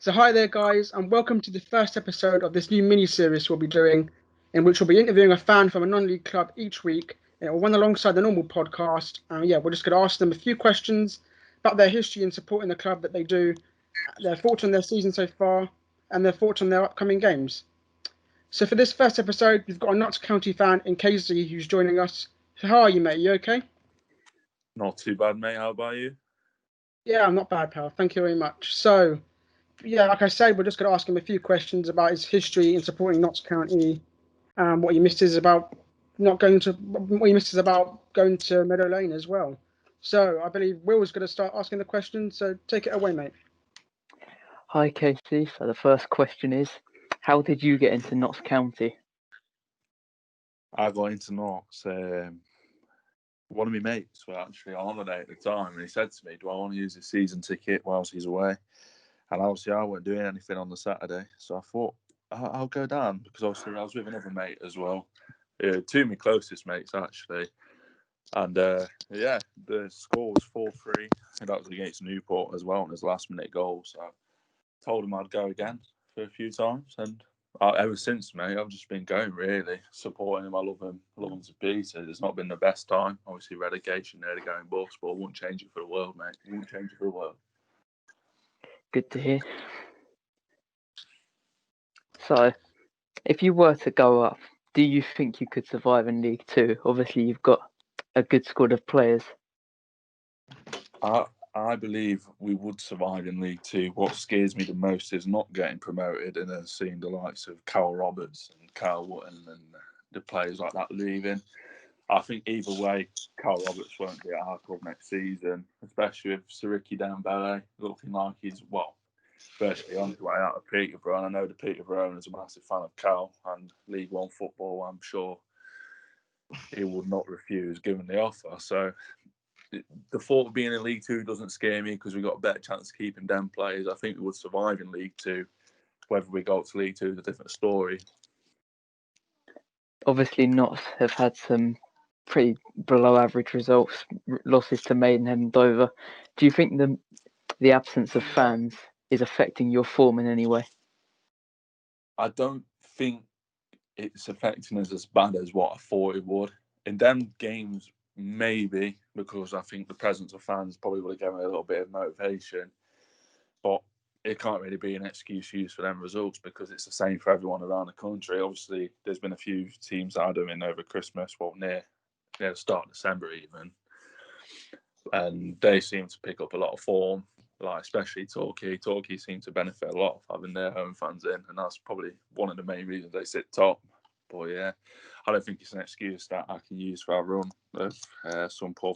So, hi there, guys, and welcome to the first episode of this new mini series we'll be doing, in which we'll be interviewing a fan from a non league club each week. It will run alongside the normal podcast. And yeah, we're just going to ask them a few questions about their history in supporting the club that they do, their thoughts on their season so far, and their thoughts on their upcoming games. So, for this first episode, we've got a Notts County fan in Casey who's joining us. So, how are you, mate? You okay? Not too bad, mate. How about you? Yeah, I'm not bad, pal. Thank you very much. So, yeah, like I said, we're just going to ask him a few questions about his history in supporting Notts County, what he misses about not going to, what he misses about going to Meadow Lane as well. So I believe Will's going to start asking the questions. So take it away, mate. Hi, Casey. So the first question is, how did you get into Notts County? I got into Knox. One of my mates were actually on holiday at the time, and he said to me, "Do I want to use a season ticket whilst he's away?" And obviously, I wasn't doing anything on the Saturday, so I thought I'll go down because obviously I was with another mate as well, two of my closest mates actually. And yeah, the score was 4-3, and that was against Newport as well, and his last-minute goal. So I told him I'd go again for a few times, and ever since, mate, I've just been going really supporting him. I love him to pieces. It's not been the best time, obviously relegation, nearly going bust, but I wouldn't change it for the world, mate. I wouldn't change it for the world. Good to hear. So, if you were to go up, do you think you could survive in League Two? Obviously, you've got a good squad of players. I believe we would survive in League Two. What scares me the most is not getting promoted and then seeing the likes of Carl Roberts and Carl Wotton and the players like that leaving. I think either way, Carl Roberts won't be at our club next season, especially with Siriki Dembele looking like he's, well, virtually on his way out of Peterborough. And I know the Peterborough owner is a massive fan of Carl and League One football. I'm sure he would not refuse given the offer. So the thought of being in League Two doesn't scare me because we've got a better chance of keeping them players. I think we would survive in League Two. Whether we go to League Two is a different story. Obviously, Notts have had some pretty below average results, losses to Maidenhead and Dover. Do you think the absence of fans is affecting your form in any way? I don't think it's affecting us as bad as what I thought it would. In them games, maybe, because I think the presence of fans probably would have given me a little bit of motivation. But it can't really be an excuse used for them results because it's the same for everyone around the country. Obviously, there's been a few teams that are doing over Christmas, well, near the start of December even, and they seem to pick up a lot of form. Like especially Torquay. Torquay seem to benefit a lot of having their home fans in, and that's probably one of the main reasons they sit top. But yeah, I don't think it's an excuse that I can use for our run of some poor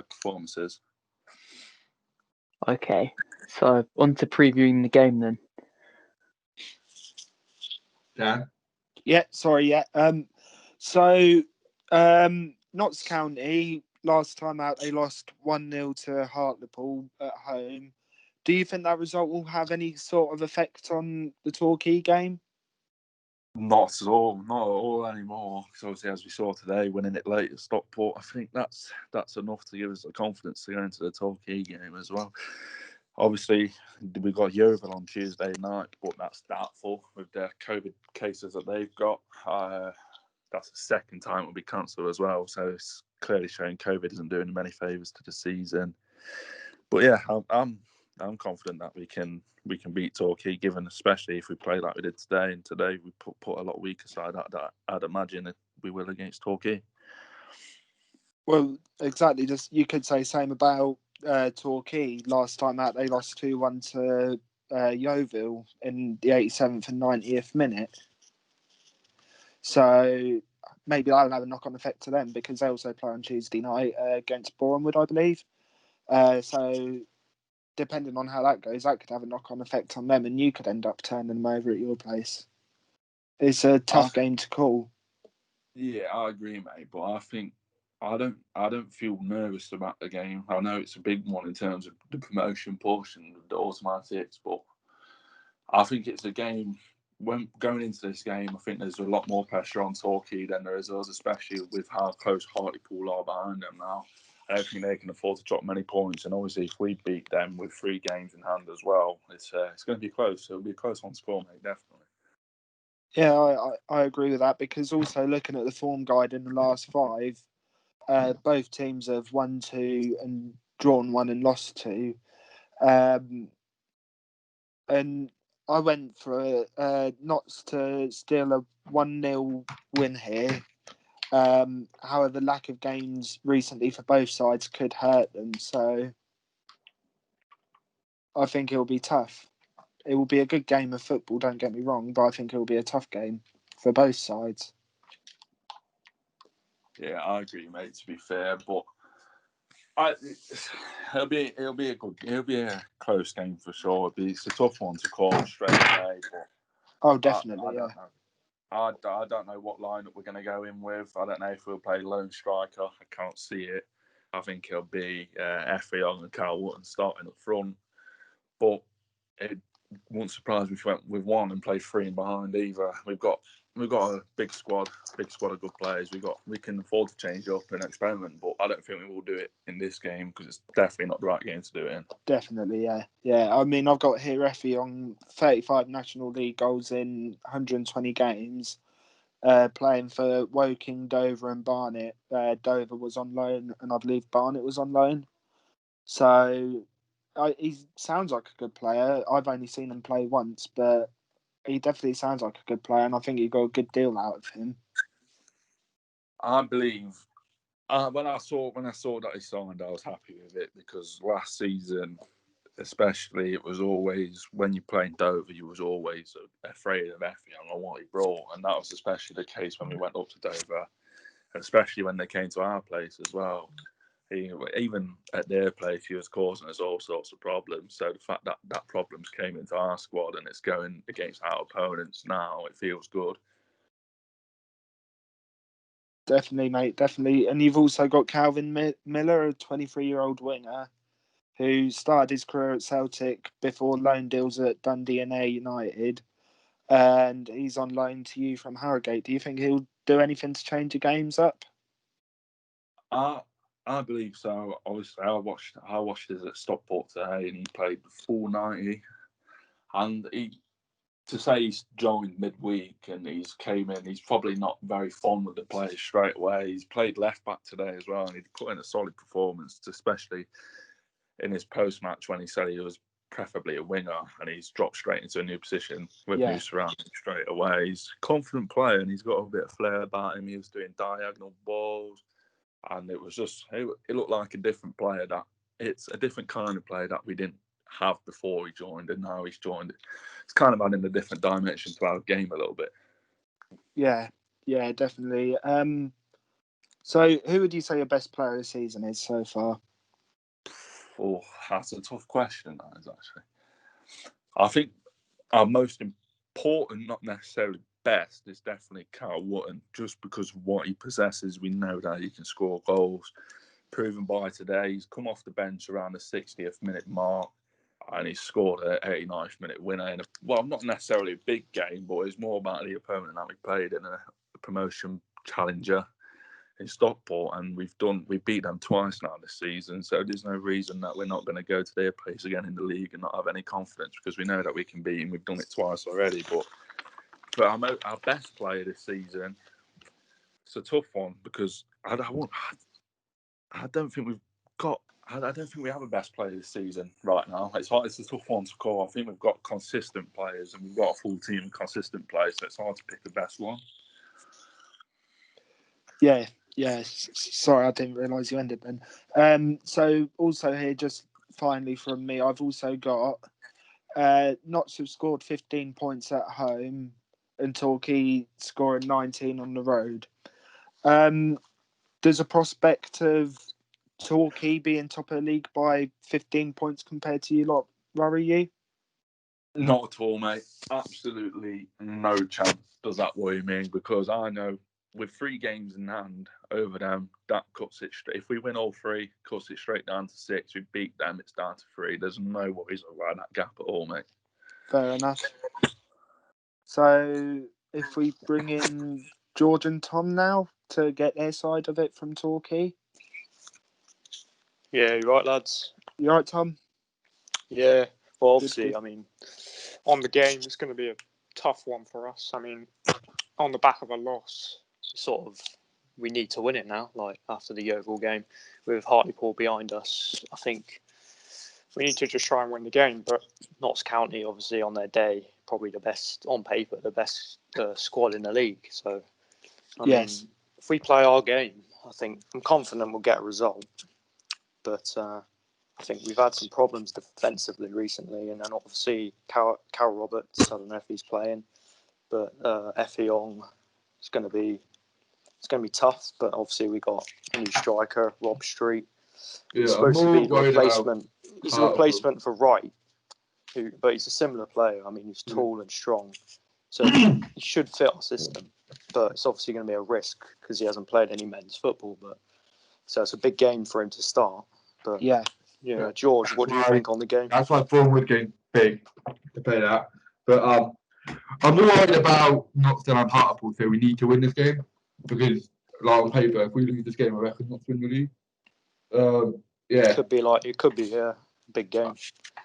performances. Okay, so on to previewing the game then. Yeah. Yeah, sorry, yeah. So Notts County, last time out, they lost 1-0 to Hartlepool at home. Do you think that result will have any sort of effect on the Torquay game? Not at all, not at all anymore. Because obviously, as we saw today, winning it late at Stockport, I think that's enough to give us the confidence to go into the Torquay game as well. Obviously, we got Yeovil on Tuesday night, but that's doubtful with the COVID cases that they've got. That's the second time it'll be cancelled as well, so it's clearly showing COVID isn't doing them any favours to the season. But yeah, I'm confident that we can beat Torquay, given especially if we play like we did today. And today we put a lot weaker side. I'd imagine that we will against Torquay. Well, exactly. Just you could say same about Torquay. Last time out, they lost 2-1 to Yeovil in the 87th and 90th minute. So maybe that'll have a knock-on effect to them because they also play on Tuesday night against Bournemouth, I believe. So depending on how that goes, that could have a knock-on effect on them, and you could end up turning them over at your place. It's a tough game to call. Yeah, I agree, mate. But I think I don't feel nervous about the game. I know it's a big one in terms of the promotion portion, the automatics, but I think it's a game. When going into this game, I think there's a lot more pressure on Torquay than there is us, especially with how close Hartlepool are behind them now. I don't think they can afford to drop many points. And obviously, if we beat them with 3 games in hand as well, it's going to be close. It'll be a close one score, mate, definitely. Yeah, I agree with that, because also looking at the form guide in the last 5, both teams have won 2 and drawn 1 and lost 2. And I went for not to steal a 1-0 win here. However, lack of games recently for both sides could hurt them. So I think it will be tough. It will be a good game of football, don't get me wrong, but I think it will be a tough game for both sides. Yeah, I agree, mate, to be fair. But it'll be a close game for sure. It's a tough one to call straight away. But Oh, definitely, I don't know. I don't know what lineup we're going to go in with. I don't know if we'll play lone striker. I can't see it. I think it'll be Effiong and Carl Wootton starting up front. But it won't surprise me if we went with 1 and played 3 in behind either. We've got a big squad of good players. We can afford to change up and experiment, but I don't think we will do it in this game because it's definitely not the right game to do it in. Definitely, yeah. I mean, I've got here Effiong 35 National League goals in 120 games. Playing for Woking, Dover and Barnet. Dover was on loan and I believe Barnet was on loan. So he sounds like a good player. I've only seen him play once, but he definitely sounds like a good player, and I think he got a good deal out of him. I believe when I saw that he signed, I was happy with it because last season, especially, it was always when you played Dover, you was always afraid of Effiong and what he brought, and that was especially the case when we went up to Dover, especially when they came to our place as well. Even at their place, he was causing us all sorts of problems. So the fact that problems came into our squad and it's going against our opponents now, it feels good. Definitely, mate, definitely. And you've also got Calvin Miller, a 23-year-old winger who started his career at Celtic before loan deals at Dundee and Ayr United. And he's on loan to you from Harrogate. Do you think he'll do anything to change the games up? I believe so. Obviously, I watched his at Stockport today, and he played full 90. And to say he's joined midweek and he's came in, he's probably not very fond with the players straight away. He's played left back today as well, and he put in a solid performance, especially in his post match when he said he was preferably a winger, and he's dropped straight into a new position with new surroundings straight away. He's a confident player, and he's got a bit of flair about him. He was doing diagonal balls. And it was just, it looked like a different player it's a different kind of player that we didn't have before he joined, and now he's joined. It's kind of adding a different dimension to our game a little bit. Yeah, definitely. So who would you say your best player of the season is so far? Oh, that's a tough question, that is actually. I think our most important, not necessarily best, is definitely Carl Wootton, just because of what he possesses. We know that he can score goals. Proven by today, he's come off the bench around the 60th minute mark, and he scored an 89th minute winner in not necessarily a big game, but it's more about the opponent that we played in a promotion challenger in Stockport, and we beat them twice now this season, so there's no reason that we're not going to go to their place again in the league and not have any confidence, because we know that we can beat them. We've done it twice already. But our best player this season, it's a tough one, because I don't think we have a best player this season right now. It's a tough one to call. I think we've got consistent players, and we've got a full team of consistent players, so it's hard to pick the best one. Yeah. Sorry, I didn't realise you ended then. So also here, just finally from me, I've also got Notts have scored 15 points at home and Torquay scoring 19 on the road. There's a prospect of Torquay being top of the league by 15 points compared to you lot worry you? Not at all, mate. Absolutely no chance does that worry me, because I know with 3 games in hand over them, that cuts it straight. If we win all 3, cuts it straight down to 6. We beat them, it's down to 3. There's no worries about that gap at all, mate. Fair enough. So if we bring in George and Tom now to get their side of it from Torquay. Yeah, you're right, lads. You all right, Tom? Yeah, well, obviously, Good. I mean, on the game, it's going to be a tough one for us. I mean, on the back of a loss, we need to win it now. Like after the Yeovil game, with Hartlepool behind us, I think we need to just try and win the game. But Notts County, obviously, on their day, probably the best on paper, the best squad in the league. So, I mean, if we play our game, I'm confident we'll get a result. But I think we've had some problems defensively recently, and then obviously Cal Roberts. I don't know if he's playing, but Effiong is going to be tough. But obviously we got a new striker, Rob Street. Yeah, He's supposed to be the worried about replacement. He's a replacement for Wright, but he's a similar player. I mean, he's tall and strong, so he should fit our system. But it's obviously going to be a risk because he hasn't played any men's football. But so it's a big game for him to start. But Yeah. George, what do you think on the game? That's why Bournemouth game big to play that. But I'm more worried about Notts and Hartlepool, so we need to win this game because, like on paper, if we lose this game, I reckon Notts win the league. Yeah. It could be a big game.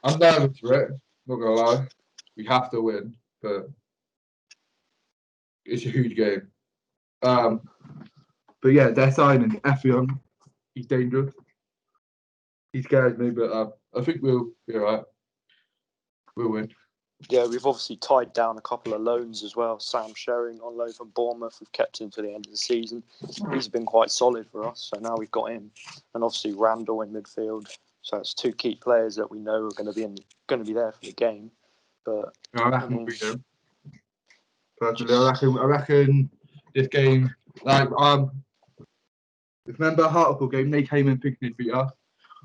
I'm nervous for it. Not gonna lie, we have to win, but it's a huge game. But yeah, they're signing Effiong. He's dangerous. He scares me, but I think we'll be alright. We'll win. Yeah, we've obviously tied down a couple of loans as well. Sam Sherring on loan from Bournemouth. We've kept him to the end of the season. He's been quite solid for us, so now we've got him. And obviously Randall in midfield. So it's two key players that we know are going to be there for the game. But I reckon we'll beat them. Personally, I reckon this game, like remember Hartlepool game? They came in thinking they'd beat us.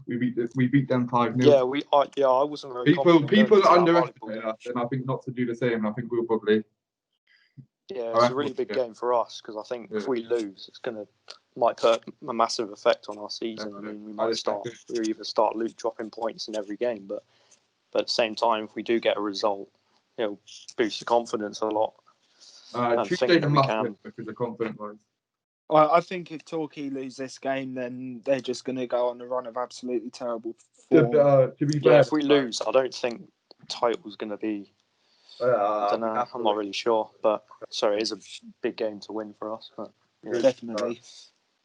We beat them 5-0. Yeah, I wasn't very confident. People underestimate us, and I think not to do the same. I think we'll probably. Yeah, it's a really big game for us because I think if we lose, might put a massive effect on our season. Definitely. I mean, we either start dropping points in every game, but at the same time, if we do get a result, it'll boost the confidence a lot. Tuesday's a must-win because the confidence wise. Well, I think if Torquay lose this game, then they're just going to go on a run of absolutely terrible form. To be fair, if we lose, I don't think the title's going to be. I don't know. I'm not really sure, but it is a big game to win for us. But, yeah. Definitely.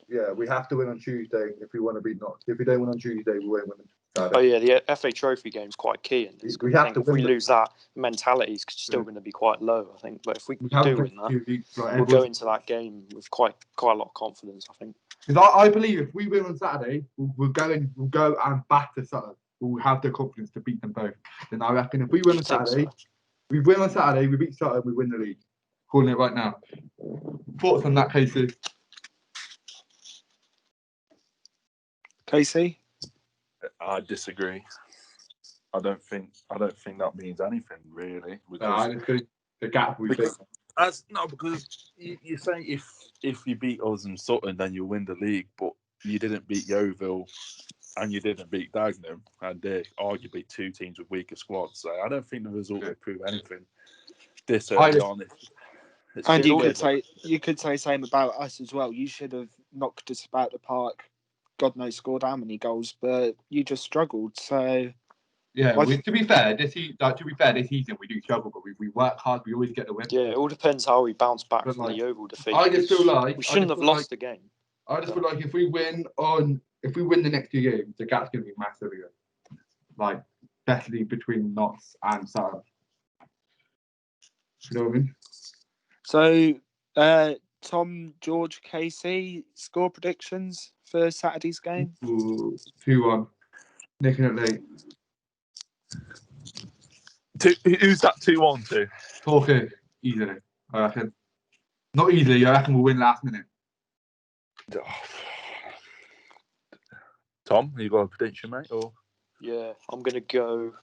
Yeah, we have to win on Tuesday if we want to beat Notts. If we don't win on Tuesday, we won't win on Saturday. Oh yeah, the FA Trophy game's quite key. And if we lose that, mentality's still going to be quite low, I think. But if we do win that, we'll go into that game with quite a lot of confidence, I think. Because I believe if we win on Saturday, we'll go and batter Sutton. We'll have the confidence to beat them both. Then I reckon if we win on Saturday, we beat Sutton, we win the league. Calling it right now. Thoughts on that, Casey? Casey? I disagree. I don't think that means anything really. I just think the gap we think. Because you say if you beat us and Sutton, then you'll win the league, but you didn't beat Yeovil and you didn't beat Dagenham, and they're arguably two teams with weaker squads. So I don't think the result will prove anything this early on. And you could say same about us as well. You should have knocked us about the park. God knows scored how many goals, but you just struggled. So yeah, to be fair, this season we do struggle, but we work hard. We always get the win. Yeah, it all depends how we bounce back from the Yeovil defeat. I just feel like we shouldn't have lost the game. I just feel like if we win the next two games, the gap's going to be massive again. Like, definitely between Notts and Sutton. You know what I mean? So, Tom, George, Casey, score predictions for Saturday's game? 2-1. Nicking it late. Who's that 2-1 to? Torquay, easily, I reckon. Not easily, I reckon we'll win last minute. Tom, you got a prediction, mate? Or yeah, I'm gonna go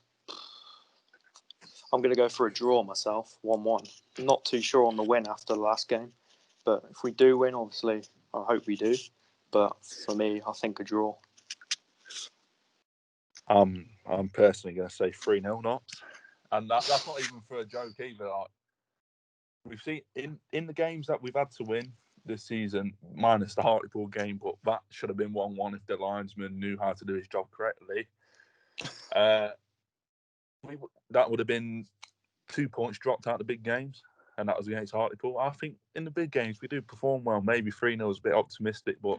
for a draw myself, 1-1. I'm not too sure on the win after the last game, but if we do win, obviously, I hope we do. But for me, I think a draw. I'm personally going to say 3-0 Notts, and that's not even for a joke either. Like, we've seen in the games that we've had to win, this season, minus the Hartlepool game, but that should have been 1-1 if the linesman knew how to do his job correctly. That would have been 2 points dropped out of the big games, and that was against Hartlepool. I think in the big games we do perform well. Maybe 3-0 is a bit optimistic, but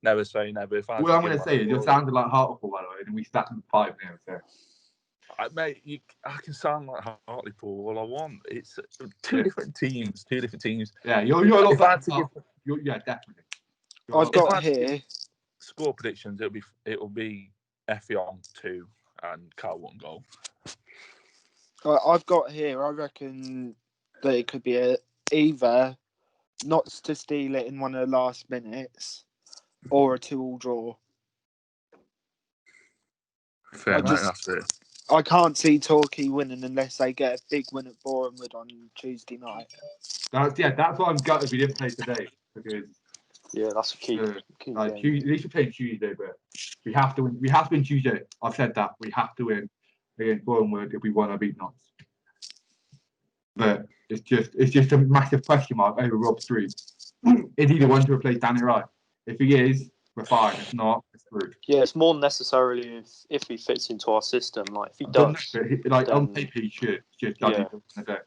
never say never. If What I'm going to say is, you're sounding like Hartlepool, by the way, and we stacked them 5-0. So. Mate, I can sound like Hartlepool all I want. It's two different teams. Yeah, you're a lot better. Yeah, definitely. I've got here score predictions. It'll be Effiong 2 and Carl 1 goal. I've got here. I reckon that it could be either not to steal it in one of the last minutes, or a 2-2 draw. Fair, that's it. I can't see Torquay winning unless they get a big win at Bournemouth on Tuesday night. That's what I'm gutted we didn't play today, because that's a key. At least we're playing Tuesday, but we have to win. We have to win Tuesday. I've said that we have to win against Bournemouth if we want to beat Notts. But it's just a massive question mark over Rob Street. Is he the one to replace Danny Wright? If he is, we're fine. If not, it's screwed. Yeah, it's more necessarily if he fits into our system. Like if he does, on paper he should. Just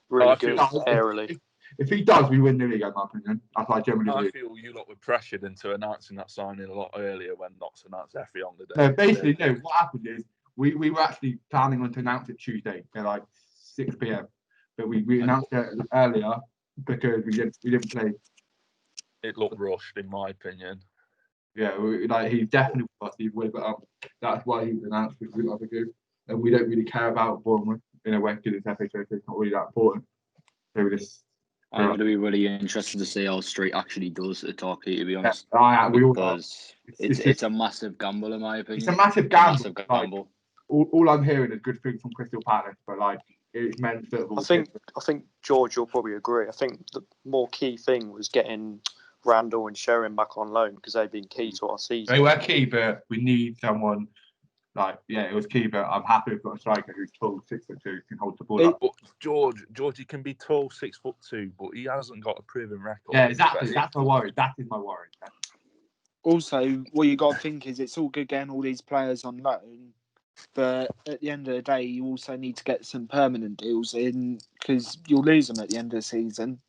really good airily. If he does, we win the league, in my opinion. I generally feel you lot were pressured into announcing that signing a lot earlier when Notts announced Effiong the day. No, basically, no. What happened is we were actually planning on to announce it Tuesday at like 6 p.m. But we announced it earlier because we didn't play. It looked rushed, in my opinion. Yeah, he's definitely with us. He would, but that's why he was announced with the other group. And we don't really care about Bournemouth in a way because it's FA Trophy. It's not really that important. So we just. I'm going to be really interested to see how Street actually does at Torquay, to be honest. It's a massive gamble, in my opinion. It's a massive gamble. All I'm hearing is good things from Crystal Palace, but it's men's football. I think George, you'll probably agree. I think the more key thing was getting Randall and Sherrin back on loan because they've been key to our season. They were key, but we need someone. It was key, but I'm happy we've got a striker who's tall, 6'2", can hold the ball up. But George, he can be tall, 6'2", but he hasn't got a proven record. Yeah, exactly. That's my worry. That is my worry. Also, what you got to think is it's all good getting all these players on loan, but at the end of the day, you also need to get some permanent deals in because you'll lose them at the end of the season.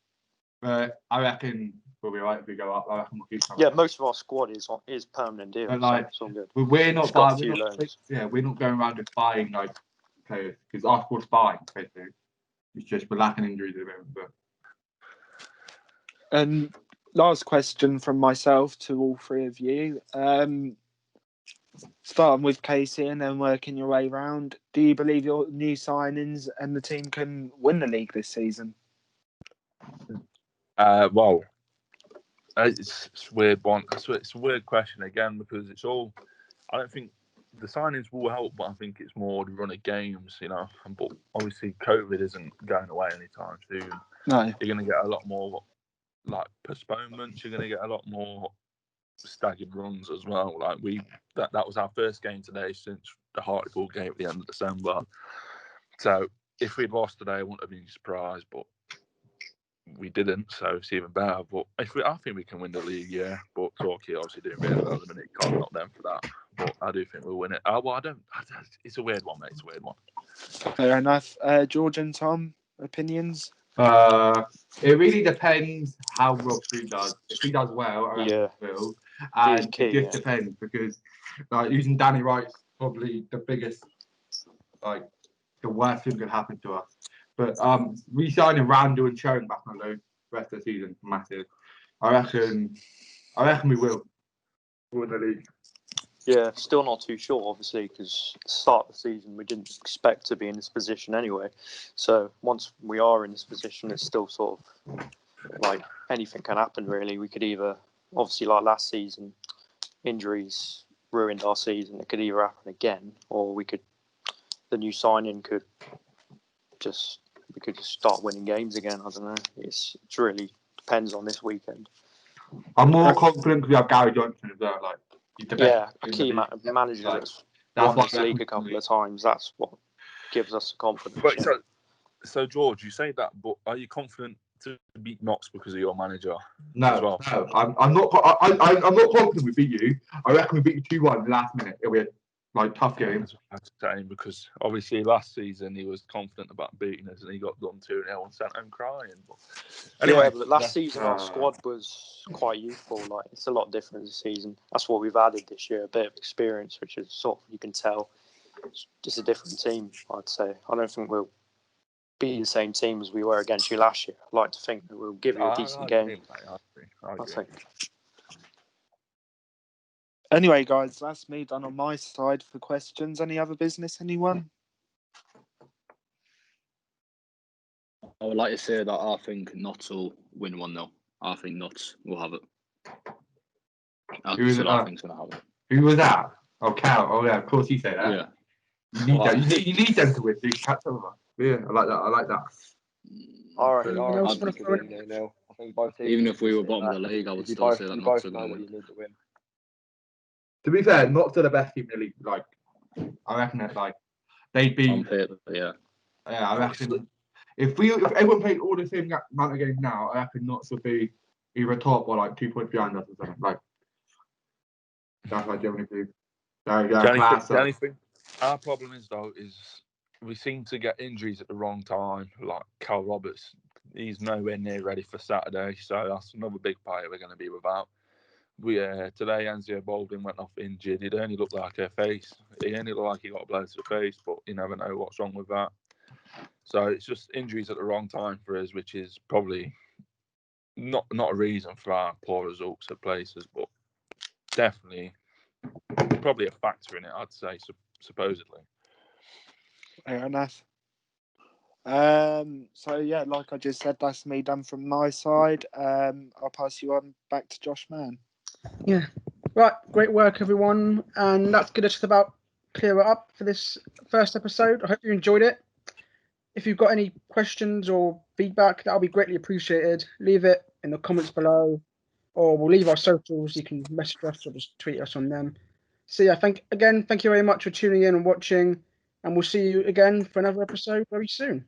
I reckon we'll be right if we go up. I reckon we'll keep coming. Yeah, most of our squad is permanent deals. But it's all good. We're not buying. We're not going around just buying players because our squad's fine. Basically, it's just we're lacking injuries at the moment. But. And last question from myself to all three of you. Starting with Casey and then working your way round. Do you believe your new signings and the team can win the league this season? Well, it's a weird one. It's a weird question again because it's all. I don't think the signings will help, but I think it's more the run of games, But obviously, COVID isn't going away anytime soon. No, you're going to get a lot more postponements. You're going to get a lot more staggered runs as well. That was our first game today since the Hartlepool game at the end of December. So if we'd lost today, I wouldn't have been surprised, but we didn't, so it's even better. But I think we can win the league, yeah. But Torquay obviously doing really well at the minute. Can't knock them for that. But I do think we'll win it. It's a weird one, mate. It's a weird one. Fair enough. George and Tom, opinions? It really depends how Rob Street does. If he does well, I will. And it just depends because using Danny Wright's probably the biggest, the worst thing could happen to us. But re-signing Randall and Sherrin back on loan the rest of the season, massive. I reckon we will win the league. Yeah, still not too sure, obviously, because at the start of the season we didn't expect to be in this position anyway. So once we are in this position, it's still sort of anything can happen, really. We could either, obviously, like last season, injuries ruined our season. It could either happen again, or the new signing could just start winning games again. I don't know. It's really depends on this weekend. I'm more confident because we have Gary Johnson as well. A key manager that's won this league a couple of times. That's what gives us confidence. But so George, you say that, but are you confident to beat Notts because of your manager. No, well. no, I'm not. I'm not confident we beat you. I reckon we beat you 2-1 last minute. It'll be a tough game. That's saying because obviously last season he was confident about beating us and he got done 2-0 and sent home crying. But anyway, but last season our squad was quite youthful. Like it's a lot different this season. That's what we've added this year, a bit of experience, which is sort of you can tell. It's just a different team, I'd say. I don't think we'll be the same team as we were against you last year. I'd like to think that we'll give you a decent game. I think. Anyway, guys, that's me done on my side for questions. Any other business, anyone? I would like to say that I think Notts will win 1-0. I think Notts will have it. That's what I think's going to happen. Who was that? Oh, Cal. Oh, yeah, of course you say that. Yeah. You need them to win. So you can catch over. Yeah, I like that. All right. I think both teams. Even if we were bottom of the league, I would still say that Notts are going to win. To be fair, Notts are the best team in the league. Like, I reckon that they'd be. On paper, yeah. Yeah, I reckon if everyone played all the same amount of games now, I reckon Notts would be either top or 2 points behind us or something. Like, that's what I generally think. Our problem is though we seem to get injuries at the wrong time. Like Cal Roberts, he's nowhere near ready for Saturday, so that's another big player we're going to be without. Today Enzio Baldwin went off injured. It only looked like her face. He only looked like he got a blow to the face, but you never know what's wrong with that. So it's just injuries at the wrong time for us, which is probably not a reason for our poor results at places, but definitely probably a factor in it, I'd say, supposedly. Fair enough. So yeah, like I just said, that's me done from my side. I'll pass you on back to Josh Mann. Yeah. Right. Great work, everyone. And that's going to just about clear it up for this first episode. I hope you enjoyed it. If you've got any questions or feedback, that'll be greatly appreciated. Leave it in the comments below, or we'll leave our socials. You can message us or just tweet us on them. So yeah, thank you very much for tuning in and watching, and we'll see you again for another episode very soon.